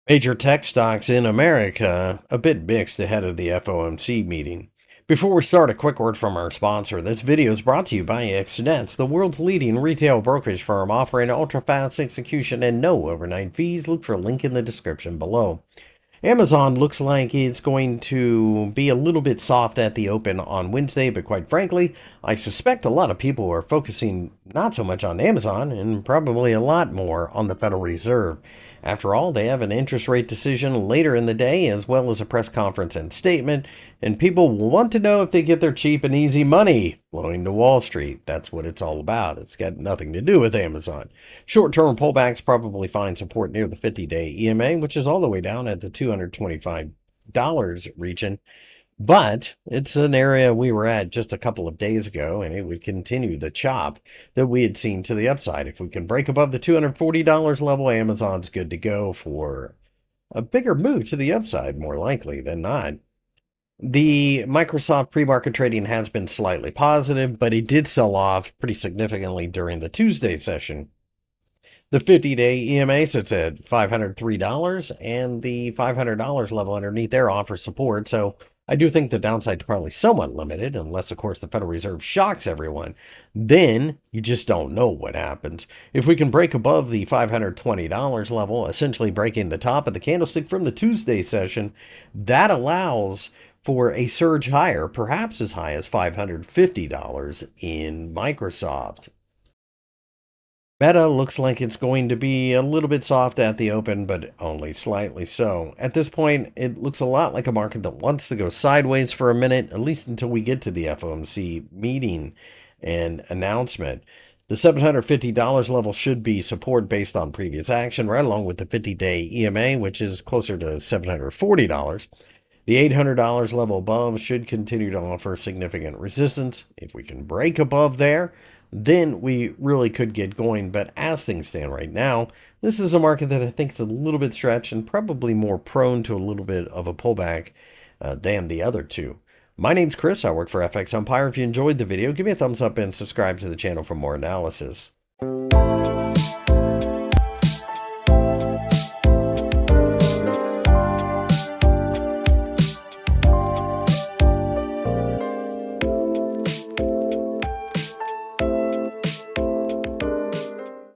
Major tech stocks in America a bit mixed ahead of the FOMC meeting. Before we start, a quick word from our sponsor. This video is brought to you by FXEmpire, the world's leading retail brokerage firm offering ultra-fast execution and no overnight fees. Look for a link in the description below. Amazon looks like it's going to be a little bit soft at the open on Wednesday, but quite frankly, I suspect a lot of people are focusing not so much on Amazon and probably a lot more on the Federal Reserve. After all, they have an interest rate decision later in the day, as well as a press conference and statement, and people will want to know if they get their cheap and easy money flowing to Wall Street. That's what it's all about. It's got nothing to do with Amazon. Short-term pullbacks probably find support near the 50-day EMA, which is all the way down at the $225 region. But it's an area we were at just a couple of days ago, and it would continue the chop that we had seen to the upside. If we can break above the $240 level, Amazon's good to go for a bigger move to the upside, more likely than not. The Microsoft pre-market trading has been slightly positive, but it did sell off pretty significantly during the Tuesday session. The 50-day EMA sits at $503, and the $500 level underneath there offers support, so I do think the downside's probably somewhat limited, unless, of course, the Federal Reserve shocks everyone. Then you just don't know what happens. If we can break above the $520 level, essentially breaking the top of the candlestick from the Tuesday session, that allows for a surge higher, perhaps as high as $550 in Microsoft. Meta looks like it's going to be a little bit soft at the open, but only slightly so. At this point, it looks a lot like a market that wants to go sideways for a minute, at least until we get to the FOMC meeting and announcement. The $750 level should be support based on previous action, right along with the 50-day EMA, which is closer to $740. The $800 level above should continue to offer significant resistance. If we can break above there, then we really could get going. But as things stand right now, this is a market that I think is a little bit stretched and probably more prone to a little bit of a pullback than the other two. My name's Chris. I work for FXEmpire. If you enjoyed the video, give me a thumbs up and subscribe to the channel for more analysis.